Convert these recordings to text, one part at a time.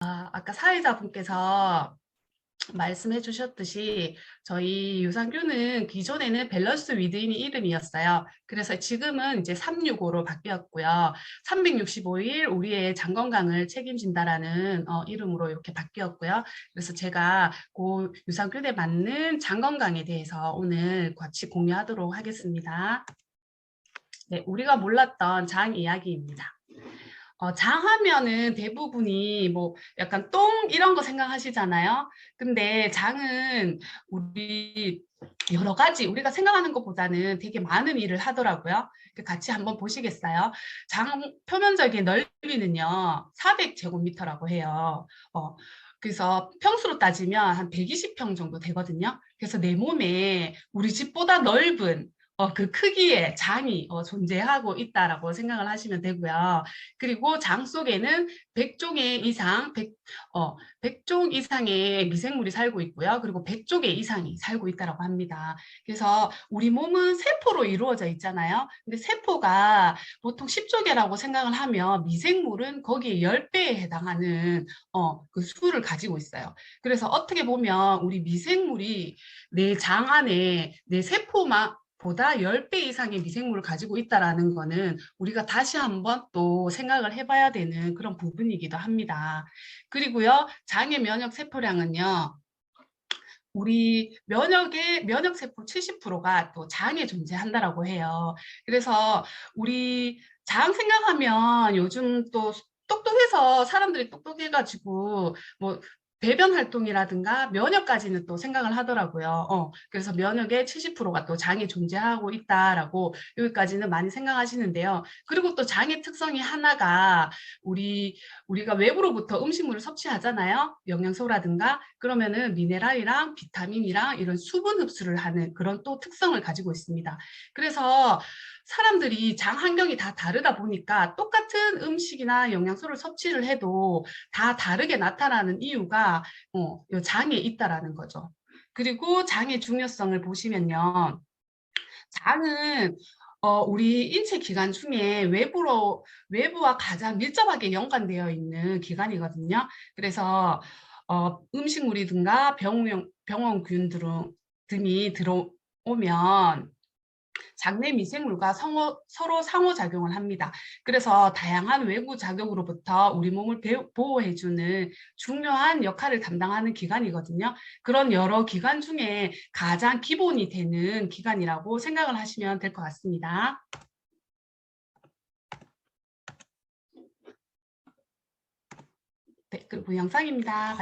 아까 사회자분께서 말씀해 주셨듯이 저희 유산균은 기존에는 밸런스 위드인이 이름이었어요. 그래서 지금은 이제 365로 바뀌었고요. 365일 우리의 장 건강을 책임진다라는 이름으로 이렇게 바뀌었고요. 그래서 제가 그 유산균에 맞는 장 건강에 대해서 오늘 같이 공유하도록 하겠습니다. 네, 우리가 몰랐던 장 이야기입니다. 장 하면은 대부분이 뭐 약간 똥 이런 거 생각하시잖아요. 근데 장은 우리 여러 가지 우리가 생각하는 것보다는 되게 많은 일을 하더라고요. 같이 한번 보시겠어요? 장 표면적인 넓이는요 400제곱미터라고 해요. 그래서 평수로 따지면 한 120평 정도 되거든요. 그래서 내 몸에 우리 집보다 넓은 그 크기의 장이 존재하고 있다라고 생각을 하시면 되고요. 그리고 장 속에는 100종의 이상, 100종 이상의 미생물이 살고 있고요. 그리고 100종의 이상이 살고 있다라고 합니다. 그래서 우리 몸은 세포로 이루어져 있잖아요. 근데 세포가 보통 10조 개라고 생각을 하면 미생물은 거기에 10배에 해당하는 그 수를 가지고 있어요. 그래서 어떻게 보면 우리 미생물이 내 장 안에 내 세포만 보다 10배 이상의 미생물을 가지고 있다는 거는 우리가 다시 한번 또 생각을 해봐야 되는 그런 부분이기도 합니다. 그리고요, 장의 면역 세포량은요, 우리 면역 세포 70%가 또 장에 존재한다라고 해요. 그래서 우리 장 생각하면 요즘 또 똑똑해서 사람들이 똑똑해가지고 뭐 배변 활동이라든가 면역까지는 또 생각을 하더라고요. 그래서 면역의 70%가 또 장에 존재하고 있다라고 여기까지는 많이 생각하시는데요. 그리고 또 장의 특성이 하나가 우리가 외부로부터 음식물을 섭취하잖아요. 영양소라든가 그러면은 미네랄이랑 비타민이랑 이런 수분 흡수를 하는 그런 또 특성을 가지고 있습니다. 그래서 사람들이 장 환경이 다 다르다 보니까 똑같은 음식이나 영양소를 섭취를 해도 다 다르게 나타나는 이유가 이 장에 있다라는 거죠. 그리고 장의 중요성을 보시면요. 장은 우리 인체 기관 중에 외부와 가장 밀접하게 연관되어 있는 기관이거든요. 그래서 음식물이든가 병원균 등이 들어오면 장내 미생물과 서로 상호작용을 합니다. 그래서 다양한 외부 자극으로부터 우리 몸을 보호해주는 중요한 역할을 담당하는 기관이거든요. 그런 여러 기관 중에 가장 기본이 되는 기관이라고 생각을 하시면 될 것 같습니다. 네, 그리고 영상입니다.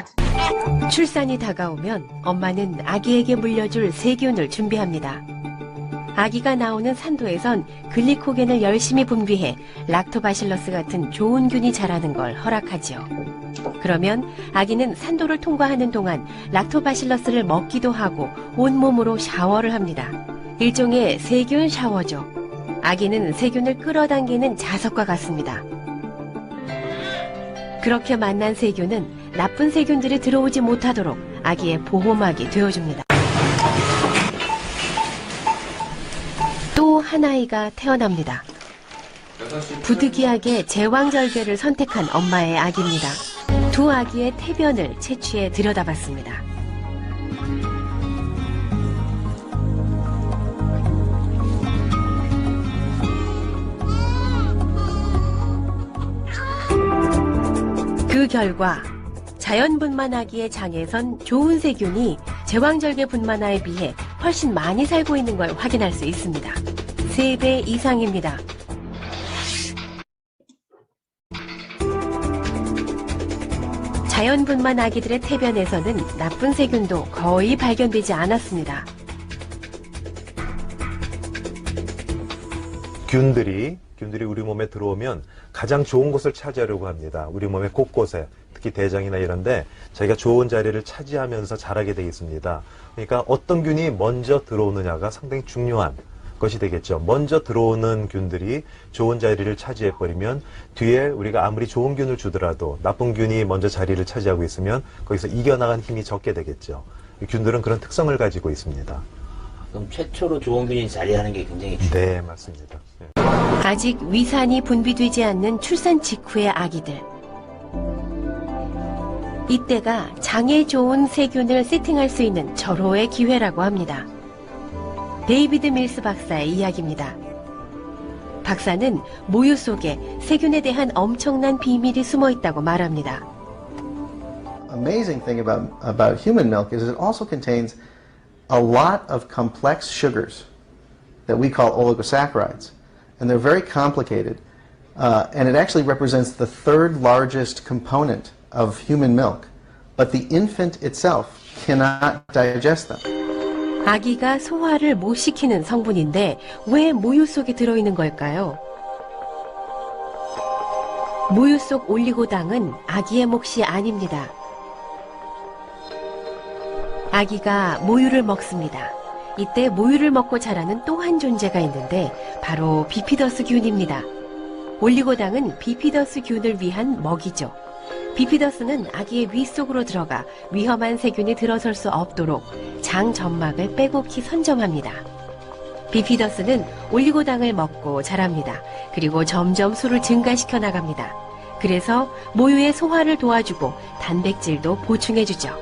출산이 다가오면 엄마는 아기에게 물려줄 세균을 준비합니다. 아기가 나오는 산도에선 글리코겐을 열심히 분비해 락토바실러스 같은 좋은 균이 자라는 걸 허락하지요. 그러면 아기는 산도를 통과하는 동안 락토바실러스를 먹기도 하고 온몸으로 샤워를 합니다. 일종의 세균 샤워죠. 아기는 세균을 끌어당기는 자석과 같습니다. 그렇게 만난 세균은 나쁜 세균들이 들어오지 못하도록 아기의 보호막이 되어줍니다. 또 한 아이가 태어납니다. 부득이하게 제왕절개를 선택한 엄마의 아기입니다. 두 아기의 태변을 채취해 들여다봤습니다. 그 결과 자연분만 아기의 장에선 좋은 세균이 제왕절개 분만아에 비해 훨씬 많이 살고 있는 걸 확인할 수 있습니다. 3배 이상입니다. 자연분만 아기들의 태변에서는 나쁜 세균도 거의 발견되지 않았습니다. 균들이 우리 몸에 들어오면 가장 좋은 곳을 차지하려고 합니다. 우리 몸의 곳곳에, 특히 대장이나 이런데 자기가 좋은 자리를 차지하면서 자라게 되어 있습니다. 그러니까 어떤 균이 먼저 들어오느냐가 상당히 중요한 것이 되겠죠. 먼저 들어오는 균들이 좋은 자리를 차지해버리면 뒤에 우리가 아무리 좋은 균을 주더라도 나쁜 균이 먼저 자리를 차지하고 있으면 거기서 이겨나간 힘이 적게 되겠죠. 균들은 그런 특성을 가지고 있습니다. 그럼 최초로 좋은 균이 자리하는 게 굉장히 중요해요. 네, 맞습니다. 네. 아직 위산이 분비되지 않는 출산 직후의 아기들. 이때가 장에 좋은 세균을 세팅할 수 있는 절호의 기회라고 합니다. 데이비드 밀스 박사의 이야기입니다. 박사는 모유 속에 세균에 대한 엄청난 비밀이 숨어 있다고 말합니다. Amazing thing about human milk is it also contains a lot of complex sugars that we call oligosaccharides. And they're very complicated. And it actually represents the third largest component of human milk. But the infant itself cannot digest them. 아기가 소화를 못 시키는 성분인데 왜 모유 속에 들어있는 걸까요? 모유 속 올리고당은 아기의 몫이 아닙니다. 아기가 모유를 먹습니다. 이때 모유를 먹고 자라는 또 한 존재가 있는데 바로 비피더스균입니다. 올리고당은 비피더스균을 위한 먹이죠. 비피더스는 아기의 위 속으로 들어가 위험한 세균이 들어설 수 없도록 장 점막을 빼곡히 선점합니다. 비피더스는 올리고당을 먹고 자랍니다. 그리고 점점 수를 증가시켜 나갑니다. 그래서 모유의 소화를 도와주고 단백질도 보충해주죠.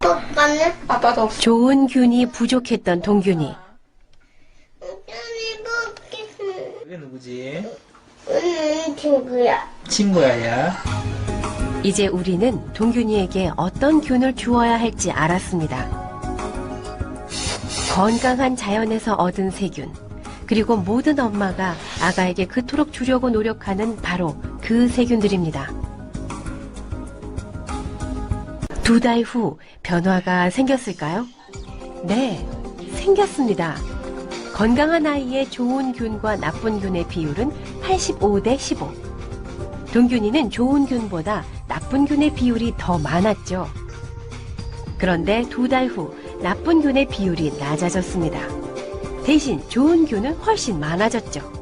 오빠는? 아빠도 없어. 좋은 균이 부족했던 동균이 그게 누구지? 친구야. 친구야, 야. 이제 우리는 동균이에게 어떤 균을 주어야 할지 알았습니다. 건강한 자연에서 얻은 세균, 그리고 모든 엄마가 아가에게 그토록 주려고 노력하는 바로 그 세균들입니다. 2달 후 변화가 생겼을까요? 네, 생겼습니다. 건강한 아이의 좋은 균과 나쁜 균의 비율은 85대 15. 동균이는 좋은 균보다 나쁜 균의 비율이 더 많았죠. 그런데 2달 후 나쁜 균의 비율이 낮아졌습니다. 대신 좋은 균은 훨씬 많아졌죠.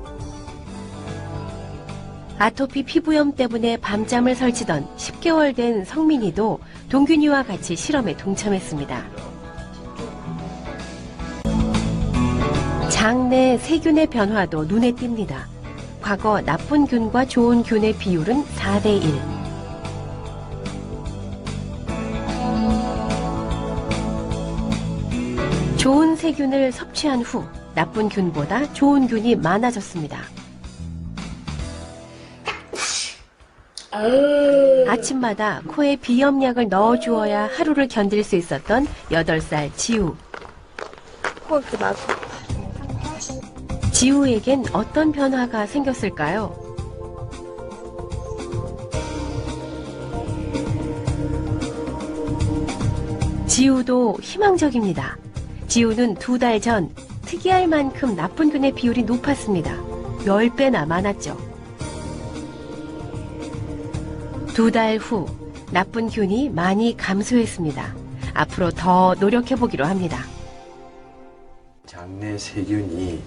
아토피 피부염 때문에 밤잠을 설치던 10개월 된 성민이도 동균이와 같이 실험에 동참했습니다. 장내 세균의 변화도 눈에 띕니다. 과거 나쁜 균과 좋은 균의 비율은 4대 1. 좋은 세균을 섭취한 후 나쁜 균보다 좋은 균이 많아졌습니다. 아침마다 코에 비염약을 넣어주어야 하루를 견딜 수 있었던 8살 지우. 그것도 나도. 지우에겐 어떤 변화가 생겼을까요? 지우도 희망적입니다. 지우는 2달 전 특이할 만큼 나쁜 균의 비율이 높았습니다. 10배나 많았죠. 2달 후 나쁜 균이 많이 감소했습니다. 앞으로 더 노력해보기로 합니다. 장내 세균이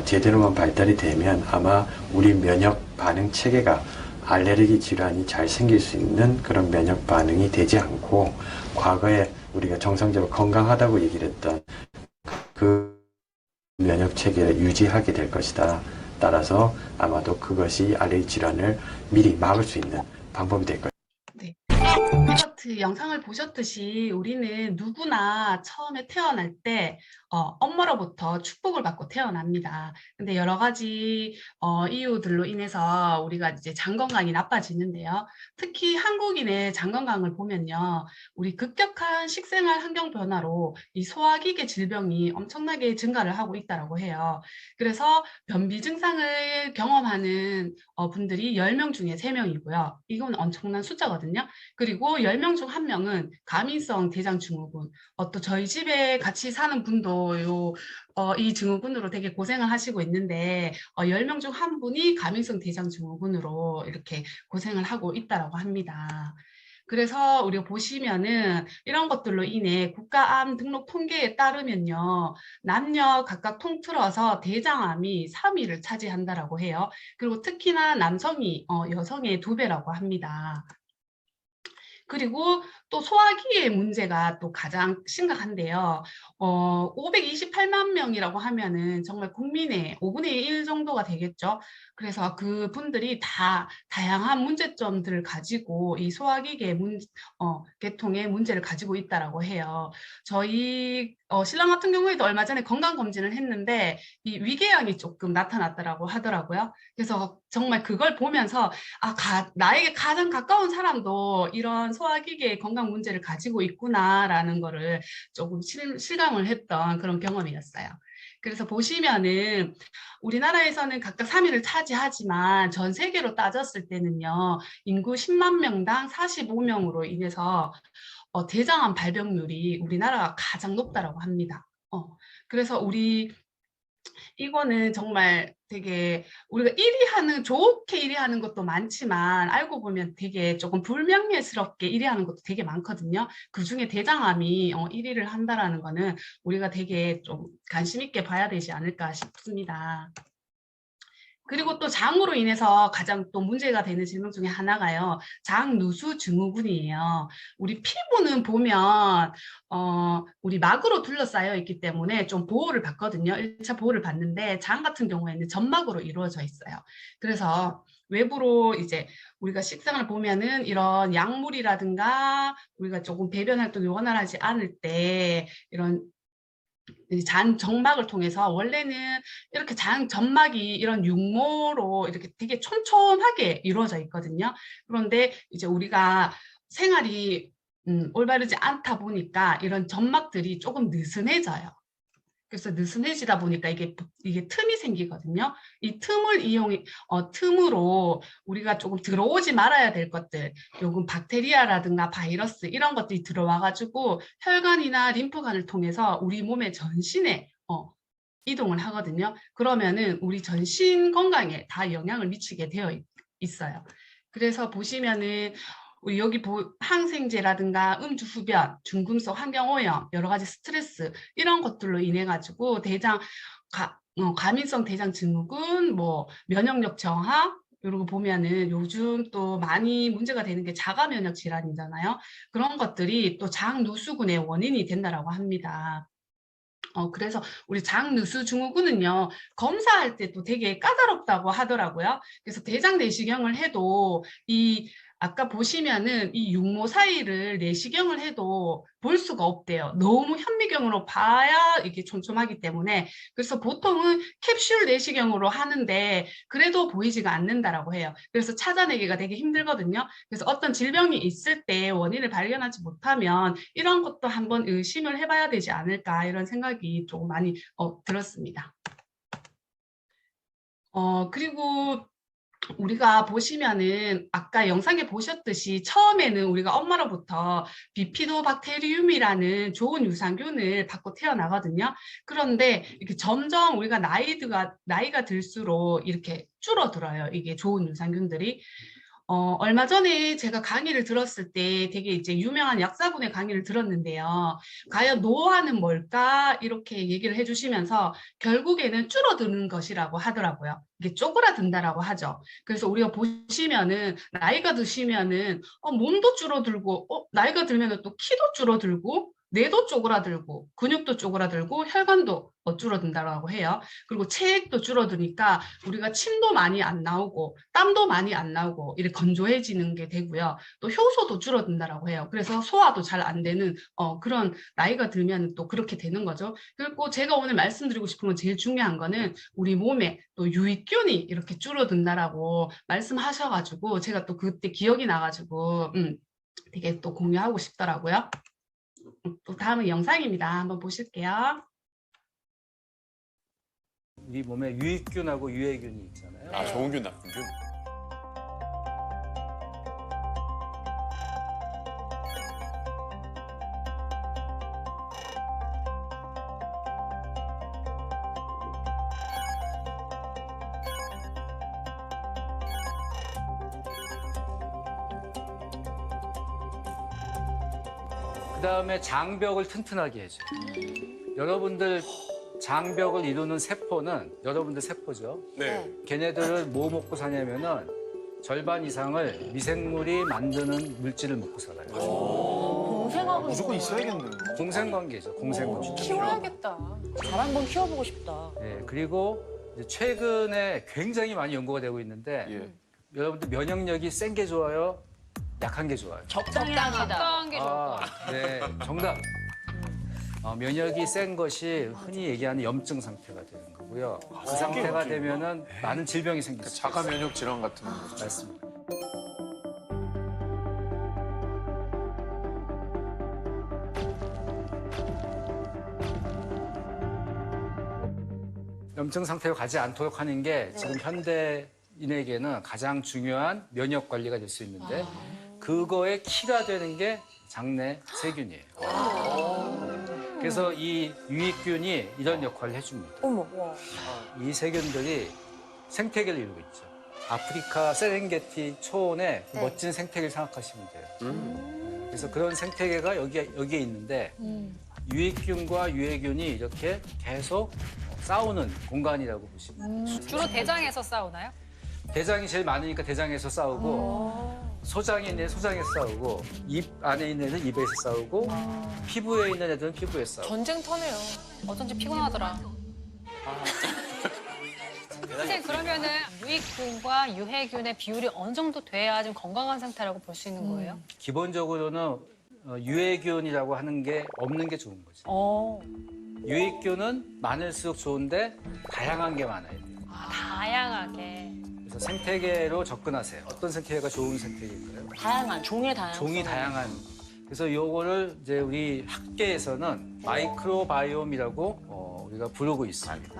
제대로만 발달이 되면 아마 우리 면역 반응 체계가 알레르기 질환이 잘 생길 수 있는 그런 면역 반응이 되지 않고 과거에 우리가 정상적으로 건강하다고 얘기를 했던 그 면역 체계를 유지하게 될 것이다. 따라서 아마도 그것이 알레르기 질환을 미리 막을 수 있는 방법이 될 것이다. 네. 콘서트 영상을 보셨듯이 우리는 누구나 처음에 태어날 때 엄마로부터 축복을 받고 태어납니다. 근데 여러 가지 이유들로 인해서 우리가 이제 장 건강이 나빠지는데요. 특히 한국인의 장 건강을 보면요. 우리 급격한 식생활 환경 변화로 이 소화기계 질병이 엄청나게 증가를 하고 있다고 해요. 그래서 변비 증상을 경험하는 분들이 10명 중에 3명이고요. 이건 엄청난 숫자거든요. 그리고 10명 중 1명은 가민성 대장증후군. 또 저희 집에 같이 사는 분도 이 증후군으로 되게 고생을 하시고 있는데 10명 중 1분이 가민성 대장증후군으로 이렇게 고생을 하고 있다고 합니다. 그래서 우리가 보시면은 이런 것들로 인해 국가암 등록 통계에 따르면요. 남녀 각각 통틀어서 대장암이 3위를 차지한다고 해요. 그리고 특히나 남성이 여성의 2배라고 합니다. 그리고 또 소화기의 문제가 또 가장 심각한데요. 528만 명이라고 하면은 정말 국민의 5분의 1 정도가 되겠죠. 그래서 그분들이 다 다양한 문제점들을 가지고 이 소화기계 계통의 문제를 가지고 있다라고 해요. 저희 신랑 같은 경우에도 얼마 전에 건강검진을 했는데 이 위궤양이 조금 나타났다라고 하더라고요. 그래서 정말 그걸 보면서 나에게 가장 가까운 사람도 이런 소화기계 건강 문제를 가지고 있구나라는 거를 조금 실감을 했던 그런 경험이었어요. 그래서 보시면은 우리나라에서는 각각 3위를 차지하지만 전 세계로 따졌을 때는요, 인구 10만 명당 45명으로 인해서 대장암 발병률이 우리나라가 가장 높다라고 합니다. 그래서 이거는 정말 되게 우리가 좋게 1위 하는 것도 많지만 알고 보면 되게 조금 불명예스럽게 1위 하는 것도 되게 많거든요. 그중에 대장암이 1위를 한다라는 거는 우리가 되게 좀 관심 있게 봐야 되지 않을까 싶습니다. 그리고 또 장으로 인해서 가장 또 문제가 되는 질병 중에 하나가요. 장누수 증후군이에요. 우리 피부는 보면 우리 막으로 둘러싸여 있기 때문에 좀 보호를 받거든요. 1차 보호를 받는데 장 같은 경우에는 점막으로 이루어져 있어요. 그래서 외부로 이제 우리가 식상을 보면은 이런 약물이라든가 우리가 조금 배변 활동이 원활하지 않을 때 이런 장 점막을 통해서 원래는 이렇게 장 점막이 이런 육모로 이렇게 되게 촘촘하게 이루어져 있거든요. 그런데 이제 우리가 생활이 올바르지 않다 보니까 이런 점막들이 조금 느슨해져요. 그래서 느슨해지다 보니까 이게 틈이 생기거든요. 이 틈으로 우리가 조금 들어오지 말아야 될 것들, 요금 박테리아라든가 바이러스 이런 것들이 들어와가지고 혈관이나 림프관을 통해서 우리 몸의 전신에 이동을 하거든요. 그러면은 우리 전신 건강에 다 영향을 미치게 되어 있어요. 그래서 보시면은 우리 여기 항생제라든가 음주 흡연, 중금속 환경오염, 여러 가지 스트레스 이런 것들로 인해 가지고 과민성 대장 증후군, 뭐 면역력 저하 이런 거 보면은 요즘 또 많이 문제가 되는 게 자가 면역 질환이잖아요. 그런 것들이 또 장누수군의 원인이 된다라고 합니다. 그래서 우리 장누수 증후군은요, 검사할 때도 되게 까다롭다고 하더라고요. 그래서 대장 내시경을 해도 아까 보시면은 이 육모 사이를 내시경을 해도 볼 수가 없대요. 너무 현미경으로 봐야 이게 촘촘하기 때문에. 그래서 보통은 캡슐 내시경으로 하는데 그래도 보이지가 않는다라고 해요. 그래서 찾아내기가 되게 힘들거든요. 그래서 어떤 질병이 있을 때 원인을 발견하지 못하면 이런 것도 한번 의심을 해봐야 되지 않을까 이런 생각이 조금 많이 들었습니다. 그리고 우리가 보시면은 아까 영상에 보셨듯이 처음에는 우리가 엄마로부터 비피도박테리움이라는 좋은 유산균을 받고 태어나거든요. 그런데 이렇게 점점 우리가 나이가 들수록 이렇게 줄어들어요. 이게 좋은 유산균들이. 얼마 전에 제가 강의를 들었을 때 되게 이제 유명한 약사분의 강의를 들었는데요. 과연 노화는 뭘까? 이렇게 얘기를 해주시면서 결국에는 줄어드는 것이라고 하더라고요. 이게 쪼그라든다라고 하죠. 그래서 우리가 보시면은 나이가 드시면은 몸도 줄어들고 나이가 들면은 또 키도 줄어들고 뇌도 쪼그라들고 근육도 쪼그라들고 혈관도 줄어든다고 해요. 그리고 체액도 줄어드니까 우리가 침도 많이 안 나오고 땀도 많이 안 나오고 이렇게 건조해지는 게 되고요. 또 효소도 줄어든다라고 해요. 그래서 소화도 잘 안 되는 그런 나이가 들면 또 그렇게 되는 거죠. 그리고 제가 오늘 말씀드리고 싶은 건 제일 중요한 거는 우리 몸에 또 유익균이 이렇게 줄어든다라고 말씀하셔가지고 제가 또 그때 기억이 나가지고 되게 또 공유하고 싶더라고요. 또 다음은 영상입니다. 한번 보실게요. 우리 몸에 유익균하고 유해균이 있잖아요. 좋은 균, 나쁜 균. 그다음에 장벽을 튼튼하게 해줘요. 여러분들 장벽을 이루는 세포는 여러분들 세포죠. 네. 걔네들을 뭐 먹고 사냐면은 절반 이상을 미생물이 만드는 물질을 먹고 살아요. 공생하고 무조건 있어야겠네. 공생관계죠. 공생관계. 키워야겠다. 잘 한번 키워보고 싶다. 네, 그리고 이제 최근에 굉장히 많이 연구가 되고 있는데 예. 여러분들 면역력이 센 게 좋아요? 약한 게 좋아요? 적당하다. 적당한 게 좋을 네, 정답. 면역이 센 것이 흔히 얘기하는 염증 상태가 되는 거고요. 그 상태가 되면은 많은 질병이 생길 수 있어요. 자가 면역 질환 같은 거. 맞습니다. 염증 상태로 가지 않도록 하는 게 지금 현대인에게는 가장 중요한 면역 관리가 될 수 있는데 그거의 키가 되는 게 장내 세균이에요. 그래서 이 유익균이 이런 역할을 해줍니다. 어머. 이 세균들이 생태계를 이루고 있죠. 아프리카 세렝게티 초원의 그 멋진 생태계를 생각하시면 돼요. 그래서 그런 생태계가 여기에 있는데 유익균과 유해균이 이렇게 계속 싸우는 공간이라고 보시면 돼요. 주로 대장에서 싸우나요? 대장이 제일 많으니까 대장에서 싸우고 소장에 있는 애는 소장에서 싸우고 입 안에 있는 애는 입에서 싸우고 피부에 있는 애들은 피부에서 싸우고 전쟁터네요. 어쩐지 피곤하더라. 선생님 그러면은 유익균과 유해균의 비율이 어느 정도 돼야 좀 건강한 상태라고 볼 수 있는 거예요? 기본적으로는 유해균이라고 하는 게 없는 게 좋은 거죠. 유익균은 많을수록 좋은데 다양한 게 많아야 돼요. 다양하게. 그래서 생태계로 접근하세요. 어떤 생태계가 좋은 생태계일까요? 다양한, 종의 다양한. 종이 다양한. 그래서 요거를 이제 우리 학계에서는 마이크로바이옴이라고 우리가 부르고 있습니다.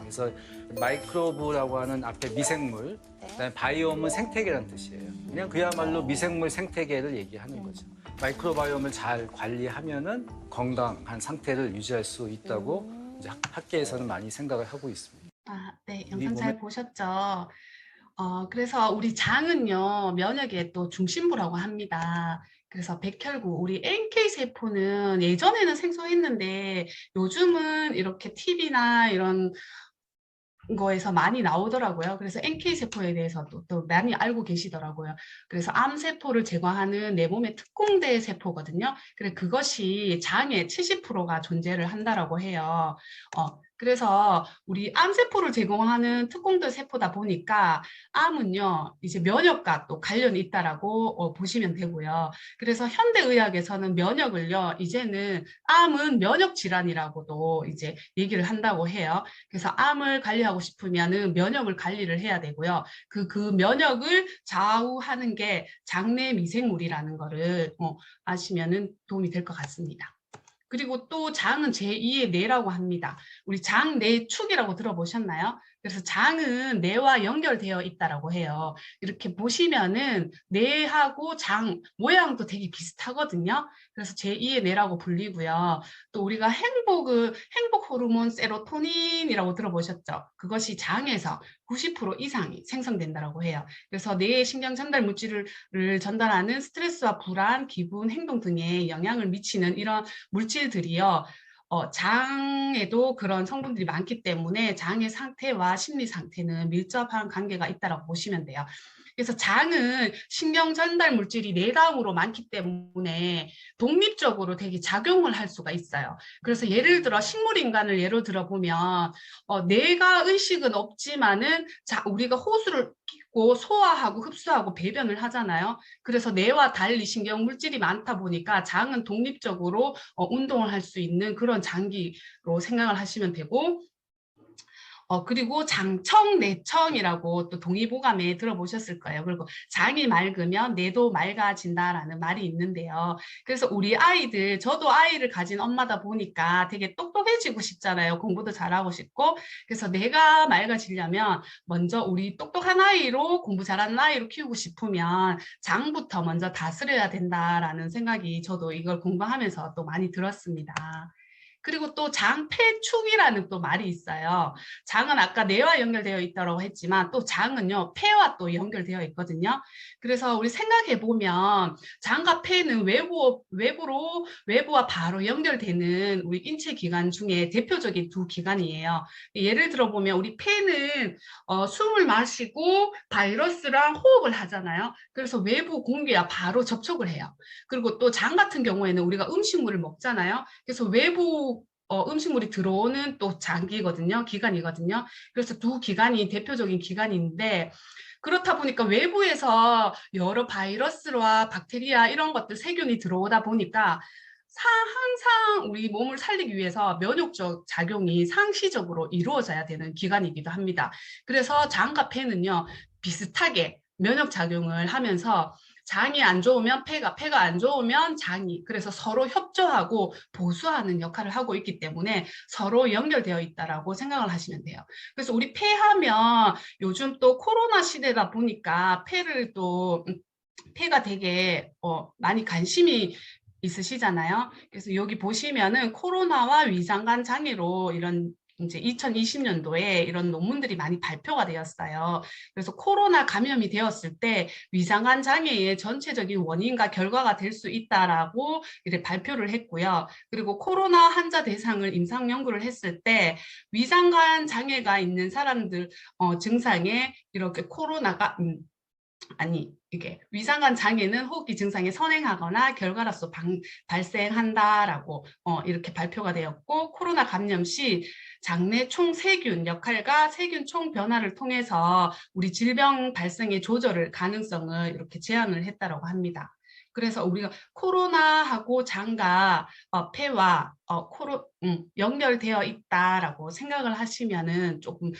그래서 마이크로브라고 하는 앞에 미생물, 그다음에 바이옴은 생태계라는 뜻이에요. 그냥 그야말로 미생물 생태계를 얘기하는 거죠. 마이크로바이옴을 잘 관리하면은 건강한 상태를 유지할 수 있다고 이제 학계에서는 많이 생각을 하고 있습니다. 네, 우리 영상 잘 몸에- 보셨죠? 그래서 우리 장은요, 면역의 또 중심부라고 합니다. 그래서 백혈구, 우리 NK 세포는 예전에는 생소했는데 요즘은 이렇게 TV나 이런 거에서 많이 나오더라고요. 그래서 NK 세포에 대해서도 또 많이 알고 계시더라고요. 그래서 암 세포를 제거하는 내 몸의 특공대 세포거든요. 그래 그것이 장의 70%가 존재를 한다라고 해요. 그래서 우리 암세포를 제공하는 특공대 세포다 보니까 암은요, 이제 면역과 또 관련이 있다라고 보시면 되고요. 그래서 현대의학에서는 면역을요, 이제는 암은 면역 질환이라고도 이제 얘기를 한다고 해요. 그래서 암을 관리하고 싶으면은 면역을 관리를 해야 되고요. 그 면역을 좌우하는 게 장내 미생물이라는 거를 아시면은 도움이 될 것 같습니다. 그리고 또 장은 제2의 뇌라고 합니다. 우리 장 내축이라고 들어보셨나요? 그래서 장은 뇌와 연결되어 있다라고 해요. 이렇게 보시면은 뇌하고 장 모양도 되게 비슷하거든요. 그래서 제2의 뇌라고 불리고요. 또 우리가 행복 호르몬 세로토닌이라고 들어보셨죠? 그것이 장에서 90% 이상이 생성된다라고 해요. 그래서 뇌의 신경 전달 물질을 전달하는 스트레스와 불안, 기분, 행동 등에 영향을 미치는 이런 물질들이요. 장에도 그런 성분들이 많기 때문에 장의 상태와 심리 상태는 밀접한 관계가 있다고 보시면 돼요. 그래서 장은 신경 전달 물질이 뇌다음으로 많기 때문에 독립적으로 되게 작용을 할 수가 있어요. 그래서 예를 들어 식물인간을 예로 들어보면 뇌가 의식은 없지만은 우리가 호수를 끼고 소화하고 흡수하고 배변을 하잖아요. 그래서 뇌와 달리 신경 물질이 많다 보니까 장은 독립적으로 운동을 할 수 있는 그런 장기로 생각을 하시면 되고, 그리고 장청, 내청이라고 또 동의보감에 들어보셨을 거예요. 그리고 장이 맑으면 뇌도 맑아진다라는 말이 있는데요. 그래서 우리 아이들, 저도 아이를 가진 엄마다 보니까 되게 똑똑해지고 싶잖아요. 공부도 잘하고 싶고. 그래서 뇌가 맑아지려면 먼저 우리 똑똑한 아이로 공부 잘하는 아이로 키우고 싶으면 장부터 먼저 다스려야 된다라는 생각이 저도 이걸 공부하면서 또 많이 들었습니다. 그리고 또 장폐축이라는 또 말이 있어요. 장은 아까 뇌와 연결되어 있다고 했지만 또 장은요 폐와 또 연결되어 있거든요. 그래서 우리 생각해 보면 장과 폐는 외부와 바로 연결되는 우리 인체 기관 중에 대표적인 두 기관이에요. 예를 들어 보면 우리 폐는 숨을 마시고 바이러스랑 호흡을 하잖아요. 그래서 외부 공기와 바로 접촉을 해요. 그리고 또 장 같은 경우에는 우리가 음식물을 먹잖아요. 그래서 외부 음식물이 들어오는 또 장기거든요. 기관이거든요. 그래서 두 기관이 대표적인 기관인데 그렇다 보니까 외부에서 여러 바이러스와 박테리아 이런 것들 세균이 들어오다 보니까 항상 우리 몸을 살리기 위해서 면역적 작용이 상시적으로 이루어져야 되는 기관이기도 합니다. 그래서 장과 폐는요 비슷하게 면역 작용을 하면서 장이 안 좋으면 폐가 안 좋으면 장이 그래서 서로 협조하고 보수하는 역할을 하고 있기 때문에 서로 연결되어 있다라고 생각을 하시면 돼요. 그래서 우리 폐하면 요즘 또 코로나 시대다 보니까 폐가 되게 많이 관심이 있으시잖아요. 그래서 여기 보시면은 코로나와 위장관 장애로 이런 이제 2020년도에 이런 논문들이 많이 발표가 되었어요. 그래서 코로나 감염이 되었을 때 위장관 장애의 전체적인 원인과 결과가 될 수 있다라고 이렇게 발표를 했고요. 그리고 코로나 환자 대상을 임상 연구를 했을 때 위장관 장애가 있는 사람들 증상에 이렇게 코로나가 이게 위장관 장애는 호흡기 증상이 선행하거나 결과로서 발생한다라고 이렇게 발표가 되었고 코로나 감염 시 장내 총세균 역할과 세균 총 변화를 통해서 우리 질병 발생의 조절을 가능성을 이렇게 제안을 했다라고 합니다. 그래서 우리가 코로나하고 장과 폐와 연결되어 있다라고 생각을 하시면은 조금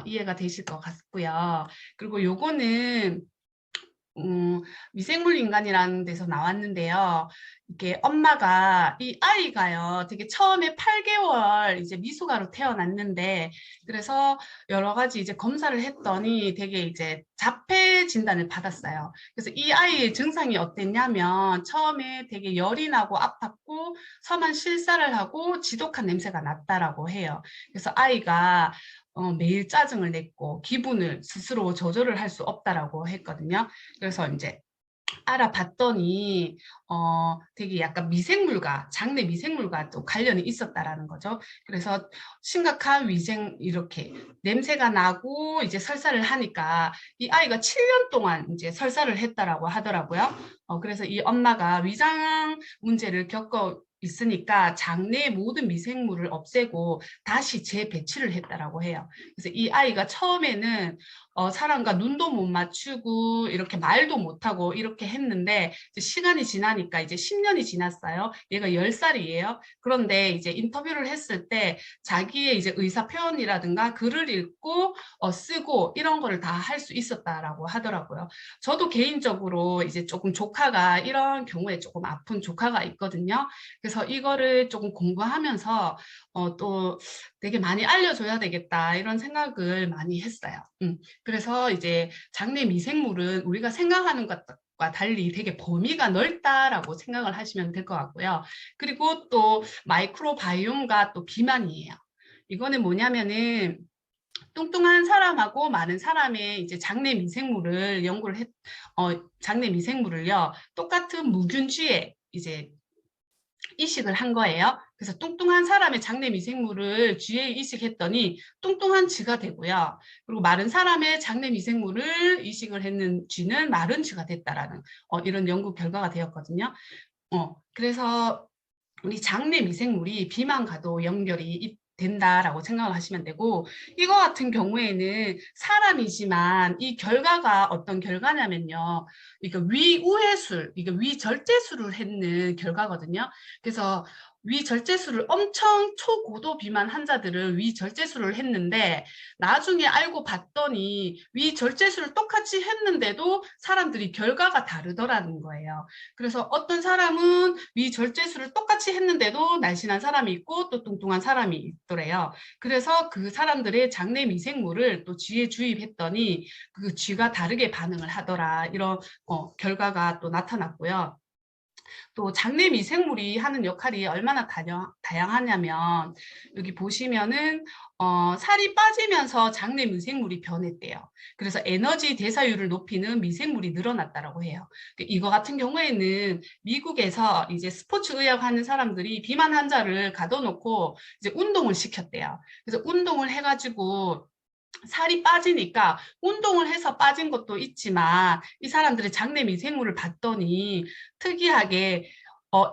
이해가 되실 것 같고요. 그리고 요거는 미생물 인간이라는 데서 나왔는데요. 이게 엄마가 이 아이가요, 되게 처음에 8개월 이제 미숙아로 태어났는데, 그래서 여러 가지 이제 검사를 했더니 되게 이제 자폐 진단을 받았어요. 그래서 이 아이의 증상이 어땠냐면 처음에 되게 열이 나고 아팠고 섬한 실사를 하고 지독한 냄새가 났다라고 해요. 그래서 아이가 매일 짜증을 냈고 기분을 스스로 조절을 할 수 없다라고 했거든요. 그래서 이제 알아봤더니 되게 약간 장내 미생물과 또 관련이 있었다라는 거죠. 그래서 심각한 이렇게 냄새가 나고 이제 설사를 하니까 이 아이가 7년 동안 이제 설사를 했다라고 하더라고요. 그래서 이 엄마가 위장 문제를 겪어 있으니까 장내 모든 미생물을 없애고 다시 재배치를 했다라고 해요. 그래서 이 아이가 처음에는 사람과 눈도 못 맞추고 이렇게 말도 못하고 이렇게 했는데 이제 시간이 지나니까 이제 10년이 지났어요. 얘가 10살이에요. 그런데 이제 인터뷰를 했을 때 자기의 이제 의사 표현이라든가 글을 읽고 쓰고 이런 거를 다 할 수 있었다라고 하더라고요. 저도 개인적으로 이제 조금 조카가 이런 경우에 조금 아픈 조카가 있거든요. 그래서 이거를 조금 공부하면서 또 되게 많이 알려줘야 되겠다 이런 생각을 많이 했어요. 그래서 이제 장내 미생물은 우리가 생각하는 것과 달리 되게 범위가 넓다라고 생각을 하시면 될 것 같고요. 그리고 또 마이크로바이옴과 또 비만이에요. 이거는 뭐냐면은 뚱뚱한 사람하고 많은 사람의 이제 장내 미생물을 장내 미생물을요 똑같은 무균쥐에 이제 이식을 한 거예요. 그래서 뚱뚱한 사람의 장내 미생물을 쥐에 이식했더니 뚱뚱한 쥐가 되고요. 그리고 마른 사람의 장내 미생물을 이식을 했는 쥐는 마른 쥐가 됐다라는 이런 연구 결과가 되었거든요. 그래서 우리 장내 미생물이 비만과도 연결이 된다라고 생각을 하시면 되고 이거 같은 경우에는 사람이지만 이 결과가 어떤 결과냐면요. 이거 위우해술, 이거 위절제술을 했는 결과거든요. 그래서 위절제술을 엄청 초고도 비만 환자들을 위절제술을 했는데 나중에 알고 봤더니 위절제술을 똑같이 했는데도 사람들이 결과가 다르더라는 거예요. 그래서 어떤 사람은 위절제술을 똑같이 했는데도 날씬한 사람이 있고 또 뚱뚱한 사람이 있더래요. 그래서 그 사람들의 장내 미생물을 또 쥐에 주입했더니 그 쥐가 다르게 반응을 하더라. 이런 결과가 또 나타났고요. 또 장내 미생물이 하는 역할이 얼마나 다양하냐면 여기 보시면은 살이 빠지면서 장내 미생물이 변했대요. 그래서 에너지 대사율을 높이는 미생물이 늘어났다라고 해요. 이거 같은 경우에는 미국에서 이제 스포츠 의학 하는 사람들이 비만 환자를 가둬놓고 이제 운동을 시켰대요. 그래서 운동을 해가지고 살이 빠지니까 운동을 해서 빠진 것도 있지만 이 사람들의 장내 미생물을 봤더니 특이하게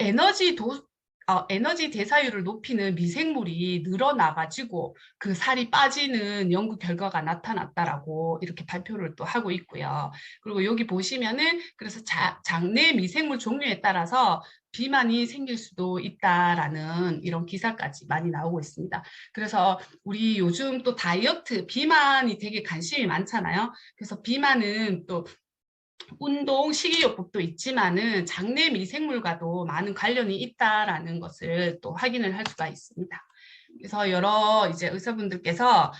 에너지 대사율을 높이는 미생물이 늘어나가지고 그 살이 빠지는 연구 결과가 나타났다라고 이렇게 발표를 또 하고 있고요. 그리고 여기 보시면은 그래서 장내 미생물 종류에 따라서 비만이 생길 수도 있다라는 이런 기사까지 많이 나오고 있습니다. 그래서 우리 요즘 또 다이어트, 비만이 되게 관심이 많잖아요. 그래서 비만은 또 운동, 식이요법도 있지만은 장내 미생물과도 많은 관련이 있다라는 것을 또 확인을 할 수가 있습니다. 그래서 여러 이제 의사분들께서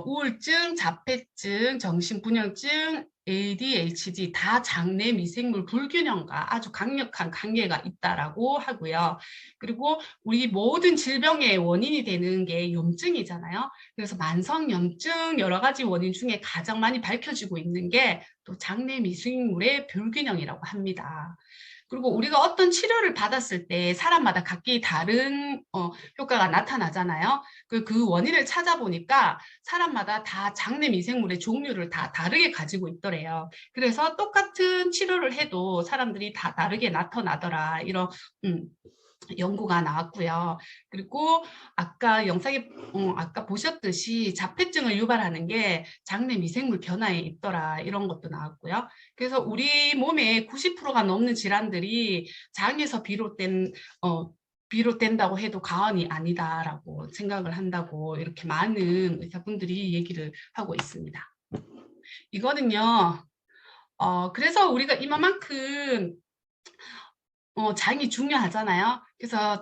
우울증, 자폐증, 정신분열증, ADHD 다 장내 미생물 불균형과 아주 강력한 관계가 있다라고 하고요. 그리고 우리 모든 질병의 원인이 되는 게 염증이잖아요. 그래서 만성염증 여러 가지 원인 중에 가장 많이 밝혀지고 있는 게 또 장내 미생물의 불균형이라고 합니다. 그리고 우리가 어떤 치료를 받았을 때 사람마다 각기 다른 효과가 나타나잖아요. 그 원인을 찾아보니까 사람마다 다 장내 미생물의 종류를 다 다르게 가지고 있더래요. 그래서 똑같은 치료를 해도 사람들이 다 다르게 나타나더라. 이런 연구가 나왔고요. 그리고 아까 영상에 아까 보셨듯이 자폐증을 유발하는 게 장내 미생물 변화에 있더라. 이런 것도 나왔고요. 그래서 우리 몸의 90%가 넘는 질환들이 장에서 비롯된다고 해도 과언이 아니다라고 생각을 한다고 이렇게 많은 의사분들이 얘기를 하고 있습니다. 이거는요. 그래서 우리가 이만큼 장이 중요하잖아요. 그래서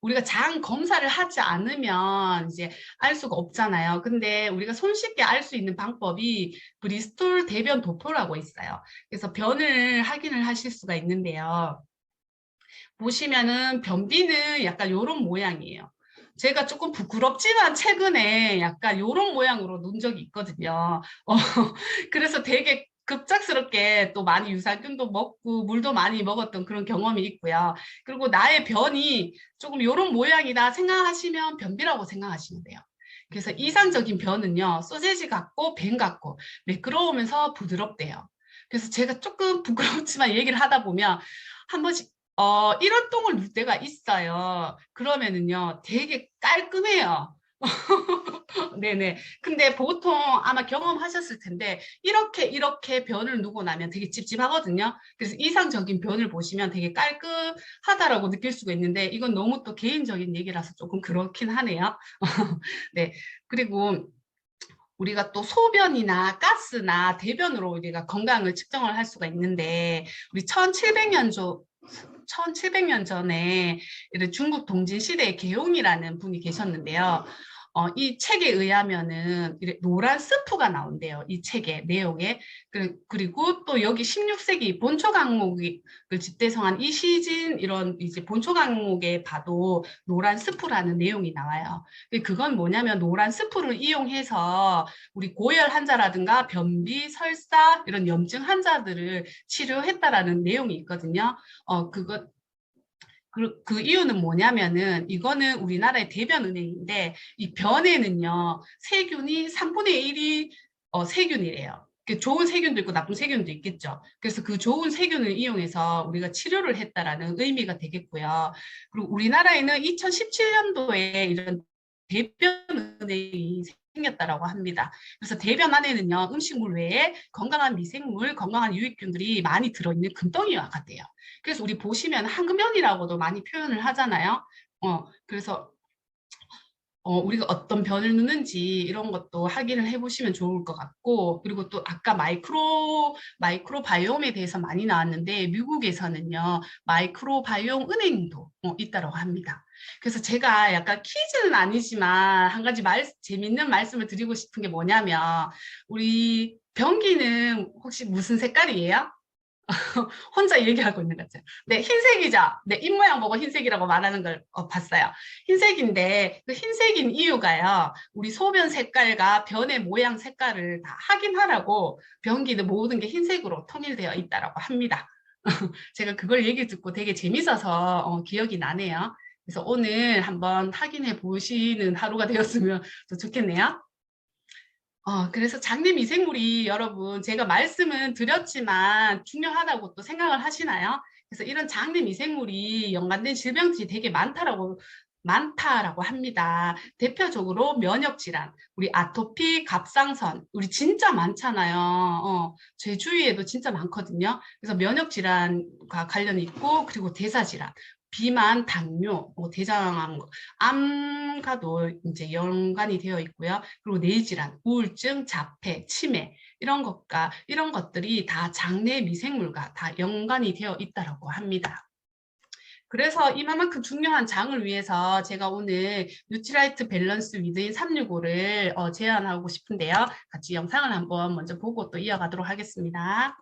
우리가 장 검사를 하지 않으면 이제 알 수가 없잖아요. 근데 우리가 손쉽게 알 수 있는 방법이 브리스톨 대변 도표라고 있어요. 그래서 변을 확인을 하실 수가 있는데요. 보시면은 변비는 약간 이런 모양이에요. 제가 조금 부끄럽지만 최근에 약간 이런 모양으로 논 적이 있거든요. 그래서 되게 급작스럽게 또 많이 유산균도 먹고 물도 많이 먹었던 그런 경험이 있고요. 그리고 나의 변이 조금 이런 모양이다 생각하시면 변비라고 생각하시면 돼요. 그래서 이상적인 변은요. 소세지 같고 뱀 같고 매끄러우면서 부드럽대요. 그래서 제가 조금 부끄럽지만 얘기를 하다 보면 한 번씩 이런 똥을 눌 때가 있어요. 그러면은요 되게 깔끔해요. 네네. 근데 보통 아마 경험하셨을 텐데 이렇게 변을 누고 나면 되게 찝찝하거든요. 그래서 이상적인 변을 보시면 되게 깔끔하다라고 느낄 수가 있는데 이건 너무 또 개인적인 얘기라서 조금 그렇긴 하네요. 네. 그리고 우리가 또 소변이나 가스나 대변으로 우리가 건강을 측정을 할 수가 있는데 우리 1700년 전에 중국 동진 시대의 계용이라는 분이 계셨는데요. 이 책에 의하면은 노란 스프가 나온대요. 이 책의 내용에. 그리고 또 여기 16세기 본초 강목을 집대성한 이시진 이런 이제 본초 강목에 봐도 노란 스프라는 내용이 나와요. 그건 뭐냐면 노란 스프를 이용해서 우리 고열 환자라든가 변비, 설사 이런 염증 환자들을 치료했다라는 내용이 있거든요. 그 이유는 뭐냐면은 이거는 우리나라의 대변은행인데 이 변에는요 세균이 3분의 1이 세균이래요. 좋은 세균도 있고 나쁜 세균도 있겠죠. 그래서 그 좋은 세균을 이용해서 우리가 치료를 했다라는 의미가 되겠고요. 그리고 우리나라에는 2017년도에 이런 대변은행이 생겼다라고 합니다. 그래서 대변 안에는요 음식물 외에 건강한 미생물, 건강한 유익균들이 많이 들어있는 금덩이와 같아요. 그래서 우리 보시면 황금변이라고도 많이 표현을 하잖아요. 그래서 우리가 어떤 변을 넣는지 이런 것도 확인을 해보시면 좋을 것 같고 그리고 또 아까 마이크로바이옴에 대해서 많이 나왔는데 미국에서는요 마이크로바이옴 은행도 있다고 합니다. 그래서 제가 약간 퀴즈는 아니지만 한 가지 재밌는 말씀을 드리고 싶은 게 뭐냐면 우리 변기는 혹시 무슨 색깔이에요? 혼자 얘기하고 있는 거죠. 네, 흰색이죠. 네, 입모양 보고 흰색이라고 말하는 걸 봤어요. 흰색인데 그 흰색인 이유가요. 우리 소변 색깔과 변의 모양 색깔을 다 확인하라고 변기는 모든 게 흰색으로 통일되어 있다고 합니다. 제가 그걸 얘기 듣고 되게 재밌어서 기억이 나네요. 그래서 오늘 한번 확인해 보시는 하루가 되었으면 더 좋겠네요. 그래서 장내 미생물이 여러분 제가 말씀은 드렸지만 중요하다고 또 생각을 하시나요? 그래서 이런 장내 미생물이 연관된 질병들이 되게 많다라고 합니다. 대표적으로 면역질환, 우리 아토피, 갑상선, 우리 진짜 많잖아요. 제 주위에도 진짜 많거든요. 그래서 면역질환과 관련이 있고, 그리고 대사질환, 비만, 당뇨, 대장암, 암과도 이제 연관이 되어 있고요. 그리고 뇌질환, 우울증, 자폐, 치매 이런 것들이 다 장내 미생물과 다 연관이 되어 있다고 합니다. 그래서 이만큼 중요한 장을 위해서 제가 오늘 뉴트리라이트 밸런스 위드인 365를 제안하고 싶은데요. 같이 영상을 한번 먼저 보고 또 이어가도록 하겠습니다.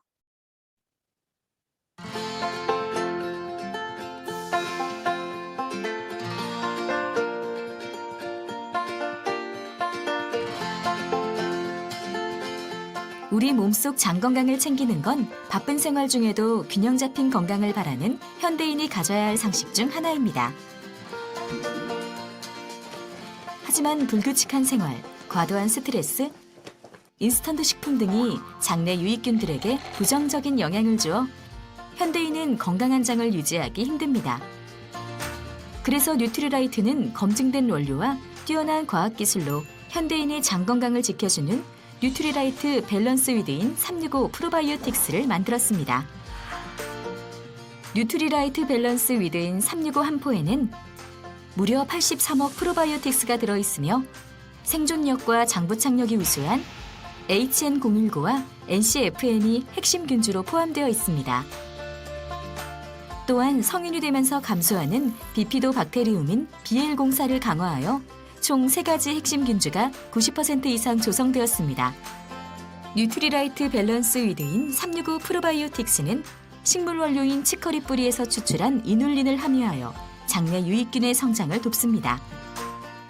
우리 몸속 장 건강을 챙기는 건 바쁜 생활 중에도 균형 잡힌 건강을 바라는 현대인이 가져야 할 상식 중 하나입니다. 하지만 불규칙한 생활, 과도한 스트레스, 인스턴트 식품 등이 장내 유익균들에게 부정적인 영향을 주어 현대인은 건강한 장을 유지하기 힘듭니다. 그래서 뉴트리라이트는 검증된 원료와 뛰어난 과학기술로 현대인의 장 건강을 지켜주는 뉴트리라이트 밸런스 위드인 365 프로바이오틱스를 만들었습니다. 뉴트리라이트 밸런스 위드인 365 한 포에는 무려 83억 프로바이오틱스가 들어있으며 생존력과 장부착력이 우수한 HN019와 NCFN이 핵심 균주로 포함되어 있습니다. 또한 성인이 되면서 감소하는 비피도 박테리움인 BL04를 강화하여 총 3가지 핵심 균주가 90% 이상 조성되었습니다. 뉴트리라이트 밸런스 위드인 365 프로바이오틱스는 식물 원료인 치커리 뿌리에서 추출한 이눌린을 함유하여 장내 유익균의 성장을 돕습니다.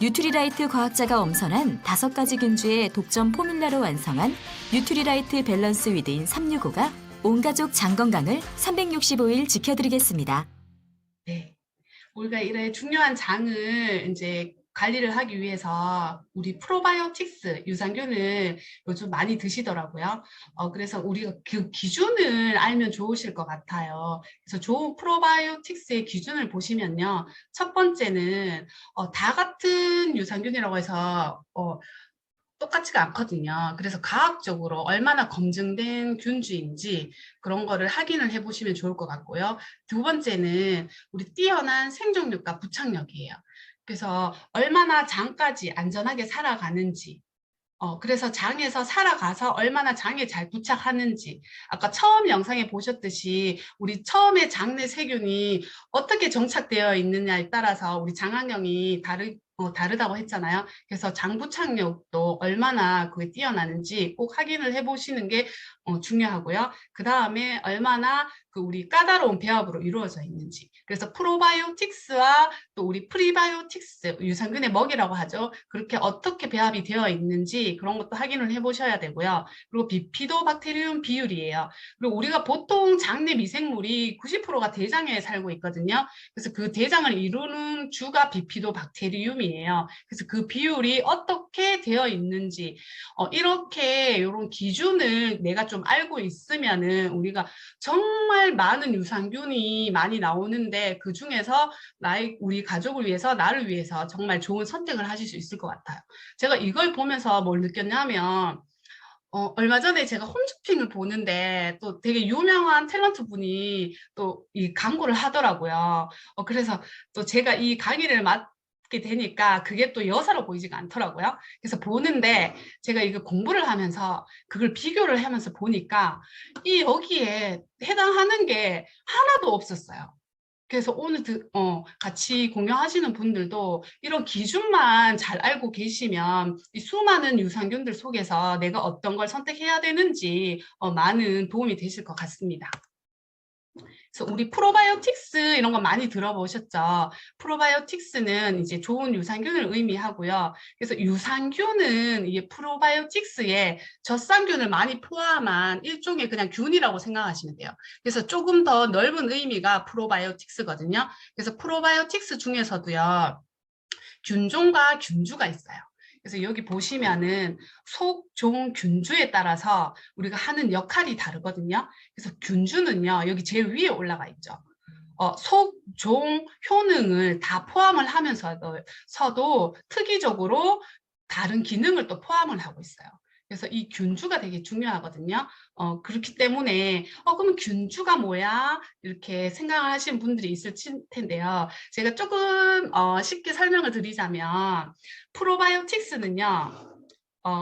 뉴트리라이트 과학자가 엄선한 5가지 균주의 독점 포뮬라로 완성한 뉴트리라이트 밸런스 위드인 365가 온 가족 장 건강을 365일 지켜드리겠습니다. 네, 우리가 이런 중요한 장을 이제 관리를 하기 위해서 우리 프로바이오틱스 유산균을 요즘 많이 드시더라고요. 그래서 우리가 그 기준을 알면 좋으실 것 같아요. 그래서 좋은 프로바이오틱스의 기준을 보시면요. 첫 번째는 다 같은 유산균이라고 해서 똑같지가 않거든요. 그래서 과학적으로 얼마나 검증된 균주인지 그런 거를 확인을 해보시면 좋을 것 같고요. 두 번째는 우리 뛰어난 생존력과 부착력이에요. 그래서 얼마나 장까지 안전하게 살아가는지, 그래서 장에서 살아가서 얼마나 장에 잘 부착하는지, 아까 처음 영상에 보셨듯이 우리 처음에 장내 세균이 어떻게 정착되어 있느냐에 따라서 우리 장항형이 다르다고 했잖아요. 그래서 장 부착력도 얼마나 그게 뛰어나는지 꼭 확인을 해보시는 게 중요하고요. 그 다음에 얼마나 그 우리 까다로운 배합으로 이루어져 있는지. 그래서 프로바이오틱스와 또 우리 프리바이오틱스, 유산균의 먹이라고 하죠. 그렇게 어떻게 배합이 되어 있는지 그런 것도 확인을 해보셔야 되고요. 그리고 비피도 박테리움 비율이에요. 그리고 우리가 보통 장내 미생물이 90%가 대장에 살고 있거든요. 그래서 그 대장을 이루는 주가 비피도 박테리움이에요. 그래서 그 비율이 어떻게 되어 있는지 이렇게 이런 기준을 내가 좀 알고 있으면은 우리가 정말 많은 유산균이 많이 나오는데 그 중에서 우리 가족을 위해서 나를 위해서 정말 좋은 선택을 하실 수 있을 것 같아요. 제가 이걸 보면서 뭘 느꼈냐면 얼마 전에 제가 홈쇼핑을 보는데 또 되게 유명한 탤런트 분이 또 이 광고를 하더라고요. 그래서 또 제가 이 강의를 맡게 되니까 그게 또 여사로 보이지가 않더라고요. 그래서 보는데 제가 이거 공부를 하면서 그걸 비교를 하면서 보니까 여기에 해당하는 게 하나도 없었어요. 그래서 오늘 같이 공유하시는 분들도 이런 기준만 잘 알고 계시면 이 수많은 유산균들 속에서 내가 어떤 걸 선택해야 되는지 많은 도움이 되실 것 같습니다. 그래서 우리 프로바이오틱스 이런 거 많이 들어보셨죠? 프로바이오틱스는 이제 좋은 유산균을 의미하고요. 그래서 유산균은 이게 프로바이오틱스에 젖산균을 많이 포함한 일종의 그냥 균이라고 생각하시면 돼요. 그래서 조금 더 넓은 의미가 프로바이오틱스거든요. 그래서 프로바이오틱스 중에서도요. 균종과 균주가 있어요. 그래서 여기 보시면은 속, 종, 균주에 따라서 우리가 하는 역할이 다르거든요. 그래서 균주는요, 여기 제일 위에 올라가 있죠. 속, 종, 효능을 다 포함을 하면서도 특이적으로 다른 기능을 또 포함을 하고 있어요. 그래서 이 균주가 되게 중요하거든요. 그렇기 때문에 그러면 균주가 뭐야? 이렇게 생각을 하시는 분들이 있을 텐데요. 제가 조금 쉽게 설명을 드리자면 프로바이오틱스는요.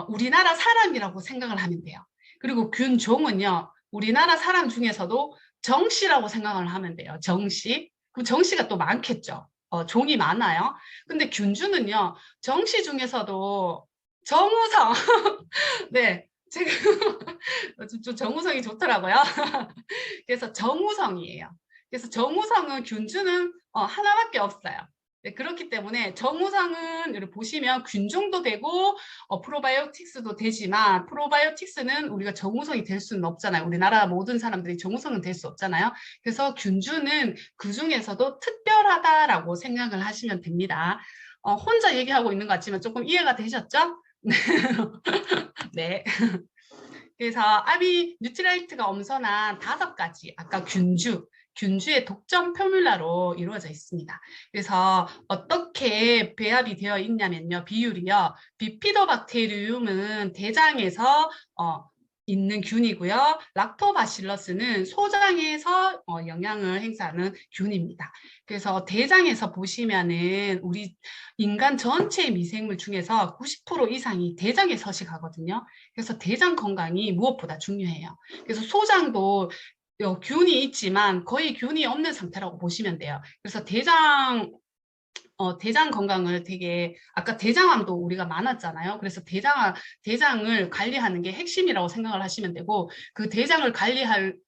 우리나라 사람이라고 생각을 하면 돼요. 그리고 균종은요. 우리나라 사람 중에서도 정씨라고 생각을 하면 돼요. 정씨. 그 정씨가 또 많겠죠. 종이 많아요. 근데 균주는요. 정씨 중에서도 정우성. 네, 지금 좀 정우성이 좋더라고요. 그래서 정우성이에요. 그래서 정우성은 균주는 하나밖에 없어요. 네, 그렇기 때문에 정우성은 여기 보시면 균종도 되고 프로바이오틱스도 되지만 프로바이오틱스는 우리가 정우성이 될 수는 없잖아요. 우리나라 모든 사람들이 정우성은 될 수 없잖아요. 그래서 균주는 그 중에서도 특별하다라고 생각을 하시면 됩니다. 혼자 얘기하고 있는 것 같지만 조금 이해가 되셨죠? 네. 그래서 아비 뉴트라이트가 엄선한 5가지, 아까 균주의 독점 포뮬라로 이루어져 있습니다. 그래서 어떻게 배합이 되어 있냐면요. 비율이요. 비피도박테리움은 대장에서 있는 균이고요. 락토바실러스는 소장에서 영향을 행사하는 균입니다. 그래서 대장에서 보시면은 우리 인간 전체 미생물 중에서 90% 이상이 대장에 서식하거든요. 그래서 대장 건강이 무엇보다 중요해요. 그래서 소장도 균이 있지만 거의 균이 없는 상태라고 보시면 돼요. 그래서 대장 건강을 되게, 아까 대장암도 우리가 많았잖아요. 그래서 대장을 관리하는 게 핵심이라고 생각을 하시면 되고, 그 대장을 관리하는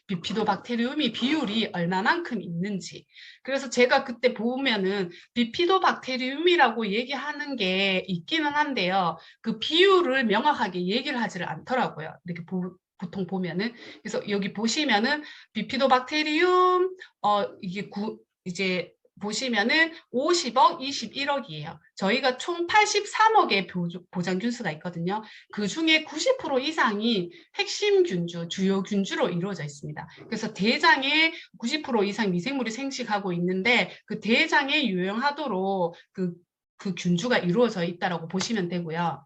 비피도박테리움이 비율이 얼마만큼 있는지. 그래서 제가 그때 보면은 비피도박테리움이라고 얘기하는 게 있기는 한데요. 그 비율을 명확하게 얘기를 하지를 않더라고요. 이렇게 보통 보면은. 그래서 여기 보시면은 비피도박테리움, 이게 이제 보시면은 50억, 21억이에요. 저희가 총 83억의 보장균수가 있거든요. 그 중에 90% 이상이 핵심 균주, 주요 균주로 이루어져 있습니다. 그래서 대장에 90% 이상 미생물이 생식하고 있는데 그 대장에 유용하도록 그 균주가 이루어져 있다고 보시면 되고요.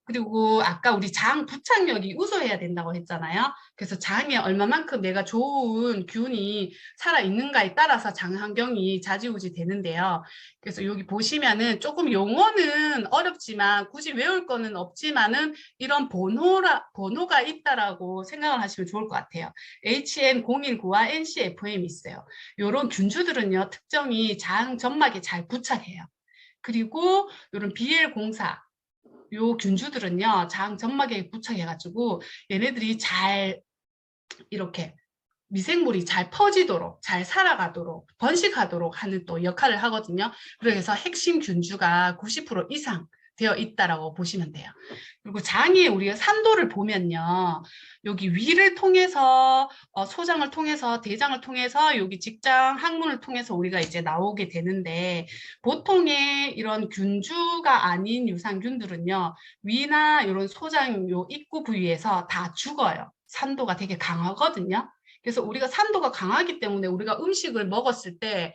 그리고 아까 우리 장 부착력이 우수해야 된다고 했잖아요. 그래서 장에 얼마만큼 내가 좋은 균이 살아있는가에 따라서 장 환경이 좌지우지 되는데요. 그래서 여기 보시면은 조금 용어는 어렵지만 굳이 외울 거는 없지만은 이런 번호가 있다라고 생각을 하시면 좋을 것 같아요. HN019와 NCFM이 있어요. 이런 균주들은요, 특정이 장 점막에 잘 부착해요. 그리고 이런 BL04, 요 균주들은요, 장 점막에 부착해가지고 얘네들이 잘 이렇게 미생물이 잘 퍼지도록, 잘 살아가도록, 번식하도록 하는 또 역할을 하거든요. 그래서 핵심 균주가 90% 이상 되어 있다라고 보시면 돼요. 그리고 장에 우리가 산도를 보면요, 여기 위를 통해서 소장을 통해서 대장을 통해서 여기 직장 항문을 통해서 우리가 이제 나오게 되는데, 보통의 이런 균주가 아닌 유산균들은요, 위나 이런 소장 요 입구 부위에서 다 죽어요. 산도가 되게 강하거든요. 그래서 우리가 산도가 강하기 때문에 우리가 음식을 먹었을 때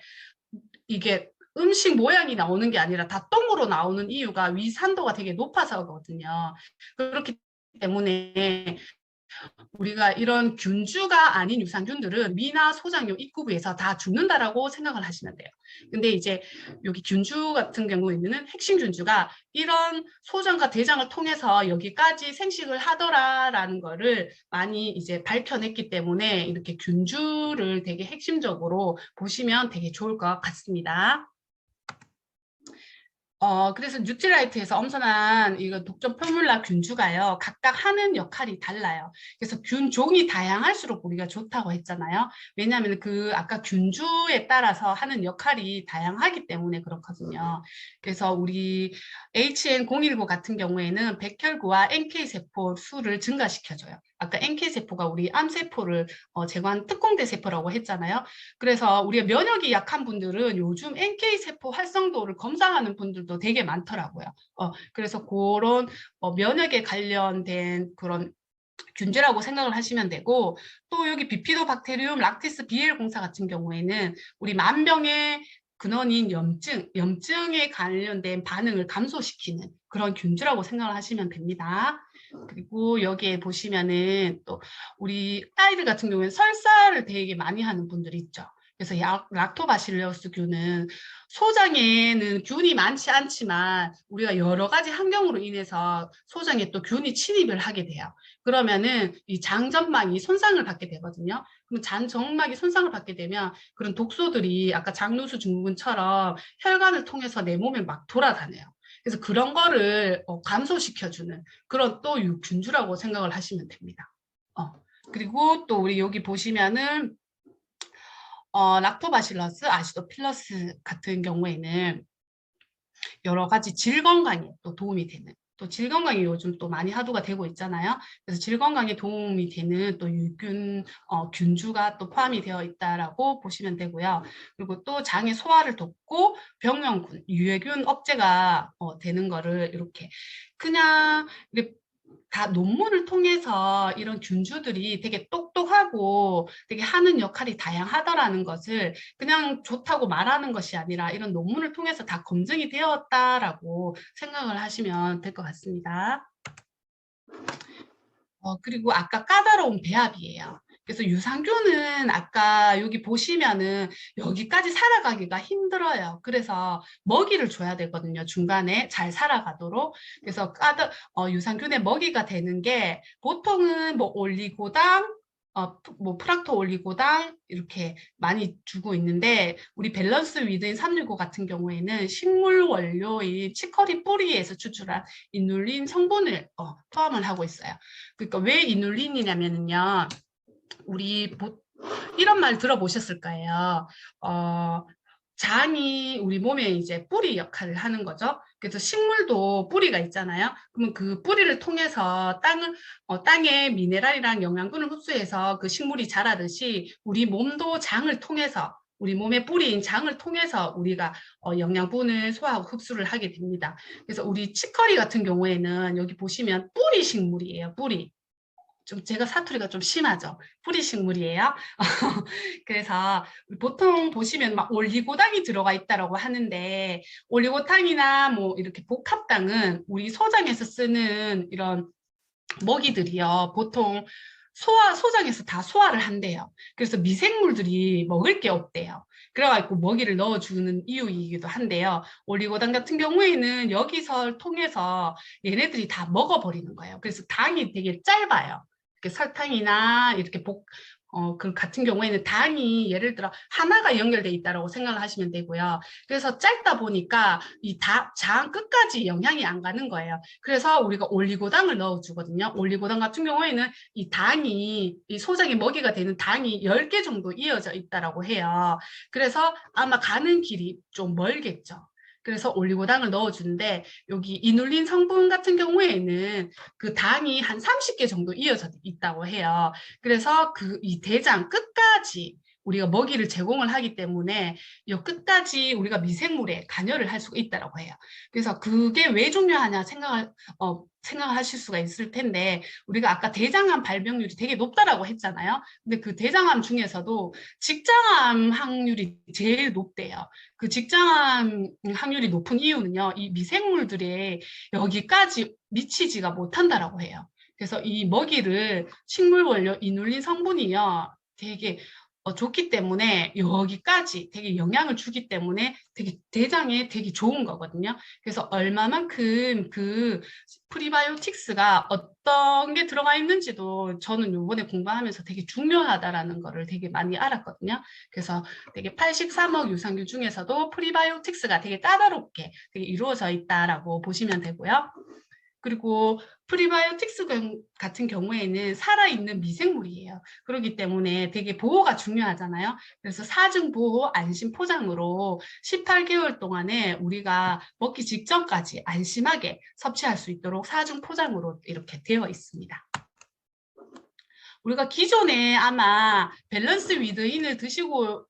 이게 음식 모양이 나오는 게 아니라 다 똥으로 나오는 이유가 위 산도가 되게 높아서거든요. 그렇기 때문에 우리가 이런 균주가 아닌 유산균들은 위나 소장요 입구부에서 다 죽는다라고 생각을 하시면 돼요. 근데 이제 여기 균주 같은 경우에는 핵심 균주가 이런 소장과 대장을 통해서 여기까지 생식을 하더라라는 거를 많이 이제 밝혀냈기 때문에 이렇게 균주를 되게 핵심적으로 보시면 되게 좋을 것 같습니다. 그래서 뉴트리라이트에서 엄선한 이거 독점 포뮬라 균주가요, 각각 하는 역할이 달라요. 그래서 균종이 다양할수록 우리가 좋다고 했잖아요. 왜냐하면 그 아까 균주에 따라서 하는 역할이 다양하기 때문에 그렇거든요. 그래서 우리 HN019 같은 경우에는 백혈구와 NK세포 수를 증가시켜줘요. 아까 NK세포가 우리 암세포를 제거한 특공대 세포라고 했잖아요. 그래서 우리가 면역이 약한 분들은 요즘 NK세포 활성도를 검사하는 분들도 되게 많더라고요. 그래서 그런 면역에 관련된 그런 균제라고 생각을 하시면 되고, 또 여기 비피도박테리움 락티스 BL04 같은 경우에는 우리 만병의 근원인 염증에 관련된 반응을 감소시키는 그런 균주라고 생각을 하시면 됩니다. 그리고 여기에 보시면은 또 우리 아이들 같은 경우에는 설사를 되게 많이 하는 분들이 있죠. 그래서 락토바실러스 균은 소장에는 균이 많지 않지만 우리가 여러 가지 환경으로 인해서 소장에 또 균이 침입을 하게 돼요. 그러면은 이 장점막이 손상을 받게 되거든요. 그럼 장점막이 손상을 받게 되면 그런 독소들이 아까 장누수 증후군처럼 혈관을 통해서 내 몸에 막 돌아다녀요. 그래서 그런 거를 감소시켜주는 그런 또 균주라고 생각을 하시면 됩니다. 그리고 또 우리 여기 보시면은 락토바실러스 아시도필러스 같은 경우에는 여러 가지 질 건강에 또 도움이 되는, 또 질 건강이 요즘 또 많이 화두가 되고 있잖아요. 그래서 질 건강에 도움이 되는 또 유균 균주가 또 포함이 되어 있다라고 보시면 되고요. 그리고 또 장의 소화를 돕고 병명군, 유해균 억제가 되는 거를 이렇게 그냥 다 논문을 통해서 이런 균주들이 되게 똑똑하고 되게 하는 역할이 다양하다라는 것을 그냥 좋다고 말하는 것이 아니라 이런 논문을 통해서 다 검증이 되었다라고 생각을 하시면 될 것 같습니다. 그리고 아까 까다로운 배합이에요. 그래서 유산균은 아까 여기 보시면은 여기까지 살아가기가 힘들어요. 그래서 먹이를 줘야 되거든요. 중간에 잘 살아가도록. 그래서 유산균의 먹이가 되는 게 보통은 뭐 올리고당, 뭐 프락토 올리고당 이렇게 많이 주고 있는데, 우리 밸런스 위드인 365 같은 경우에는 식물 원료인 치커리 뿌리에서 추출한 이눌린 성분을 포함을 하고 있어요. 그러니까 왜 이눌린이냐면요, 우리 이런 말 들어보셨을 거예요. 장이 우리 몸에 이제 뿌리 역할을 하는 거죠. 그래서 식물도 뿌리가 있잖아요. 그러면 그 뿌리를 통해서 땅에 미네랄이랑 영양분을 흡수해서 그 식물이 자라듯이 우리 몸도 장을 통해서, 우리 몸의 뿌리인 장을 통해서 우리가 영양분을 소화하고 흡수를 하게 됩니다. 그래서 우리 치커리 같은 경우에는 여기 보시면 뿌리 식물이에요. 뿌리. 좀 제가 사투리가 좀 심하죠. 뿌리 식물이에요. 그래서 보통 보시면 막 올리고당이 들어가 있다라고 하는데, 올리고당이나 뭐 이렇게 복합당은 우리 소장에서 쓰는 이런 먹이들이요, 보통 소장에서 다 소화를 한대요. 그래서 미생물들이 먹을 게 없대요. 그래가지고 먹이를 넣어주는 이유이기도 한데요. 올리고당 같은 경우에는 여기서 통해서 얘네들이 다 먹어버리는 거예요. 그래서 당이 되게 짧아요. 이렇게 설탕이나 이렇게 그 같은 경우에는 당이 예를 들어 하나가 연결돼 있다라고 생각을 하시면 되고요. 그래서 짧다 보니까 이 장 끝까지 영향이 안 가는 거예요. 그래서 우리가 올리고당을 넣어주거든요. 올리고당 같은 경우에는 이 당이, 이 소장의 먹이가 되는 당이 10개 정도 이어져 있다라고 해요. 그래서 아마 가는 길이 좀 멀겠죠. 그래서 올리고당을 넣어주는데, 여기 이눌린 성분 같은 경우에는 그 당이 한 30개 정도 이어져 있다고 해요. 그래서 이 대장 끝까지 우리가 먹이를 제공을 하기 때문에 이 끝까지 우리가 미생물에 관여를 할 수가 있다고 해요. 그래서 그게 왜 중요하냐 생각하실 수가 있을 텐데, 우리가 아까 대장암 발병률이 되게 높다라고 했잖아요. 근데 그 대장암 중에서도 직장암 확률이 제일 높대요. 그 직장암 확률이 높은 이유는요, 이 미생물들이 여기까지 미치지가 못한다라고 해요. 그래서 이 먹이를 식물 원료 이눌린 성분이요, 되게 좋기 때문에 여기까지 되게 영향을 주기 때문에 되게 대장에 되게 좋은 거거든요. 그래서 얼마만큼 그 프리바이오틱스가 어떤 게 들어가 있는지도 저는 요번에 공부하면서 되게 중요하다라는 거를 되게 많이 알았거든요. 그래서 되게 83억 유산균 중에서도 프리바이오틱스가 되게 까다롭게 되게 이루어져 있다라고 보시면 되고요. 그리고 프리바이오틱스 같은 경우에는 살아있는 미생물이에요. 그렇기 때문에 되게 보호가 중요하잖아요. 그래서 4중 보호 안심 포장으로 18개월 동안에 우리가 먹기 직전까지 안심하게 섭취할 수 있도록 4중 포장으로 이렇게 되어 있습니다. 우리가 기존에 아마 밸런스 위드인을 드시고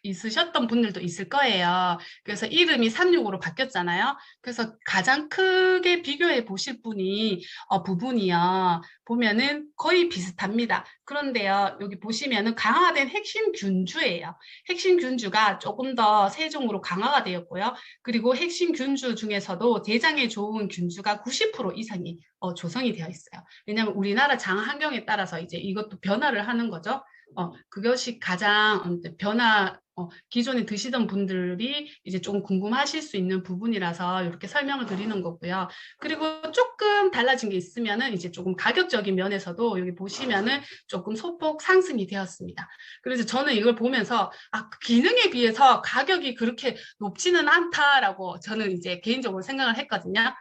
있으셨던 분들도 있을 거예요. 그래서 이름이 365로 바뀌었잖아요. 그래서 가장 크게 비교해 보실 부분이요. 보면은 거의 비슷합니다. 그런데요, 여기 보시면은 강화된 핵심 균주예요. 핵심 균주가 조금 더 세종으로 강화가 되었고요. 그리고 핵심 균주 중에서도 대장에 좋은 균주가 90% 이상이 조성이 되어 있어요. 왜냐하면 우리나라 장 환경에 따라서 이제 이것도 변화를 하는 거죠. 그것이 가장 기존에 드시던 분들이 이제 좀 궁금하실 수 있는 부분이라서 이렇게 설명을 드리는 거고요. 그리고 조금 달라진 게 있으면은 이제 조금 가격적인 면에서도 여기 보시면은 조금 소폭 상승이 되었습니다. 그래서 저는 이걸 보면서 그 기능에 비해서 가격이 그렇게 높지는 않다라고 저는 이제 개인적으로 생각을 했거든요.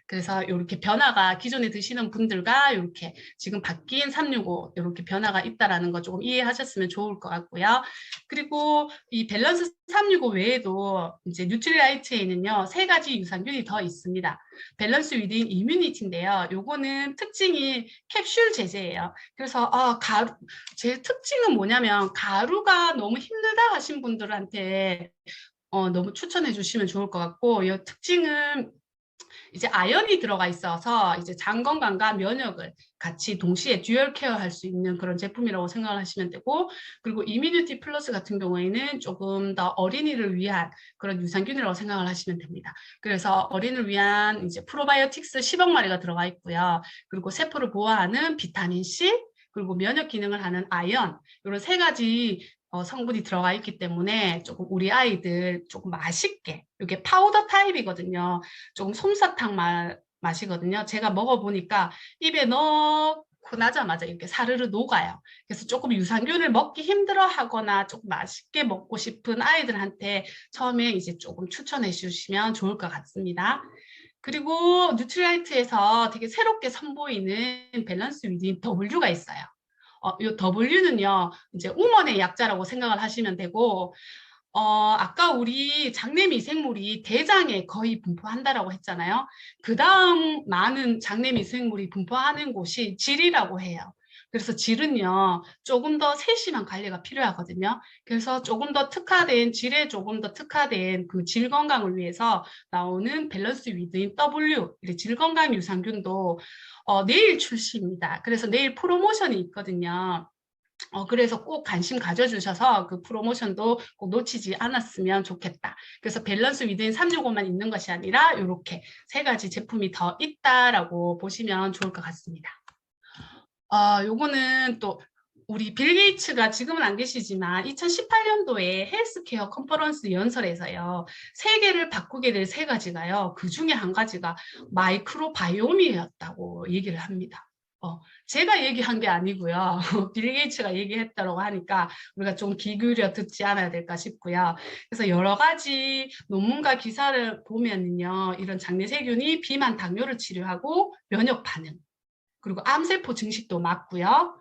그래서 이렇게 변화가 기존에 드시는 분들과 이렇게 지금 바뀐 365 이렇게 변화가 있다라는 거 조금 이해하셨으면 좋을 것 같고요. 그리고 이 밸런스 365 외에도 이제 뉴트리라이트에는요 3가지 유산균이 더 있습니다. 밸런스 위드인 이뮤니티인데요. 요거는 특징이 캡슐 제제예요. 그래서 제 특징은 뭐냐면 가루가 너무 힘들다 하신 분들한테 너무 추천해 주시면 좋을 것 같고, 이 특징은 이제 아연이 들어가 있어서 이제 장 건강과 면역을 같이 동시에 듀얼 케어할 수 있는 그런 제품이라고 생각을 하시면 되고, 그리고 이뮤니티 플러스 같은 경우에는 조금 더 어린이를 위한 그런 유산균이라고 생각을 하시면 됩니다. 그래서 어린이를 위한 이제 프로바이오틱스 10억 마리가 들어가 있고요. 그리고 세포를 보호하는 비타민 C, 그리고 면역 기능을 하는 아연, 이런 3가지 성분이 들어가 있기 때문에 조금 우리 아이들 조금 맛있게, 이게 파우더 타입이거든요. 조금 솜사탕 맛이거든요. 제가 먹어보니까 입에 넣고 나자마자 이렇게 사르르 녹아요. 그래서 조금 유산균을 먹기 힘들어 하거나 조금 맛있게 먹고 싶은 아이들한테 처음에 이제 조금 추천해 주시면 좋을 것 같습니다. 그리고 뉴트리라이트에서 되게 새롭게 선보이는 밸런스 위드인 W가 있어요. 이 W는요, 이제 우먼의 약자라고 생각을 하시면 되고, 아까 우리 장내 미생물이 대장에 거의 분포한다라고 했잖아요. 그 다음 많은 장내 미생물이 분포하는 곳이 질이라고 해요. 그래서 질은요, 조금 더 세심한 관리가 필요하거든요. 그래서 조금 더 특화된, 질에 조금 더 특화된 그 질 건강을 위해서 나오는 밸런스 위드인 W, 질 건강 유산균도 내일 출시입니다. 그래서 내일 프로모션이 있거든요. 그래서 꼭 관심 가져주셔서 그 프로모션도 꼭 놓치지 않았으면 좋겠다. 그래서 밸런스 위드인 365만 있는 것이 아니라 이렇게 3가지 제품이 더 있다라고 보시면 좋을 것 같습니다. 요거는 또 우리 빌 게이츠가 지금은 안 계시지만 2018년도에 헬스케어 컨퍼런스 연설에서요, 세계를 바꾸게 될 3가지가요, 그 중에 한 가지가 마이크로바이옴이었다고 얘기를 합니다. 제가 얘기한 게 아니고요. 빌 게이츠가 얘기했다고 하니까 우리가 좀 귀 기울여 듣지 않아야 될까 싶고요. 그래서 여러 가지 논문과 기사를 보면요, 이런 장내 세균이 비만, 당뇨를 치료하고 면역 반응, 그리고 암세포 증식도 막고요.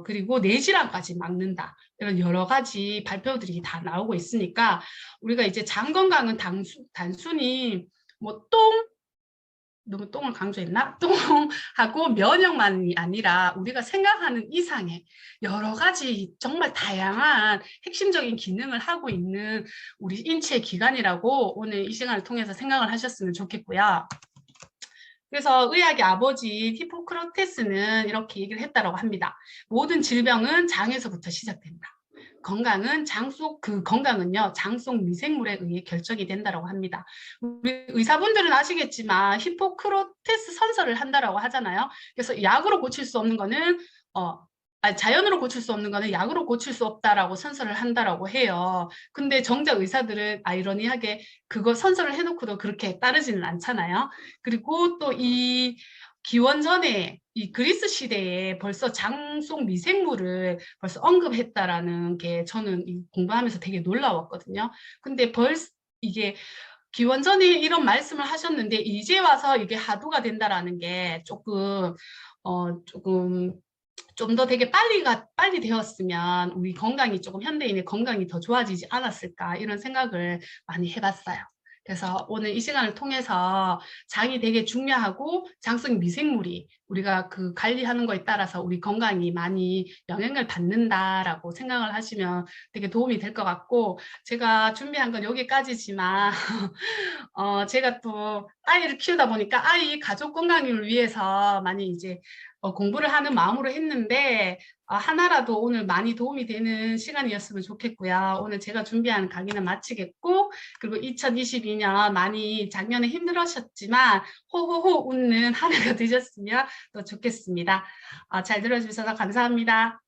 그리고 뇌질환까지 막는다. 이런 여러 가지 발표들이 다 나오고 있으니까 우리가 이제 장 건강은 단순히 너무 똥을 강조했나? 똥하고 면역만이 아니라 우리가 생각하는 이상의 여러 가지 정말 다양한 핵심적인 기능을 하고 있는 우리 인체 기관이라고 오늘 이 시간을 통해서 생각을 하셨으면 좋겠고요. 그래서 의학의 아버지 히포크라테스는 이렇게 얘기를 했다고 합니다. 모든 질병은 장에서부터 시작된다. 건강은요, 장 속 미생물에 의해 결정이 된다고 합니다. 우리 의사분들은 아시겠지만 히포크라테스 선서를 한다라고 하잖아요. 그래서 약으로 고칠 수 없는 거는 자연으로 고칠 수 없는 거는 약으로 고칠 수 없다라고 선서를 한다라고 해요. 근데 정작 의사들은 아이러니하게 그거 선서를 해놓고도 그렇게 따르지는 않잖아요. 그리고 또 이 기원 전에 이 그리스 시대에 벌써 장속 미생물을 벌써 언급했다라는 게 저는 공부하면서 되게 놀라웠거든요. 근데 이게 기원 전에 이런 말씀을 하셨는데 이제 와서 이게 하도가 된다라는 게 조금 좀 더 되게 빨리 되었으면 우리 건강이 조금 현대인의 건강이 더 좋아지지 않았을까 이런 생각을 많이 해봤어요. 그래서 오늘 이 시간을 통해서 장이 되게 중요하고 장성 미생물이 우리가 그 관리하는 거에 따라서 우리 건강이 많이 영향을 받는다라고 생각을 하시면 되게 도움이 될 것 같고 제가 준비한 건 여기까지지만 제가 또 아이를 키우다 보니까 아이 가족 건강을 위해서 많이 이제 공부를 하는 마음으로 했는데 하나라도 오늘 많이 도움이 되는 시간이었으면 좋겠고요. 오늘 제가 준비한 강의는 마치겠고 그리고 2022년 많이 작년에 힘들으셨지만 호호호 웃는 한 해가 되셨으면 또 좋겠습니다. 잘 들어주셔서 감사합니다.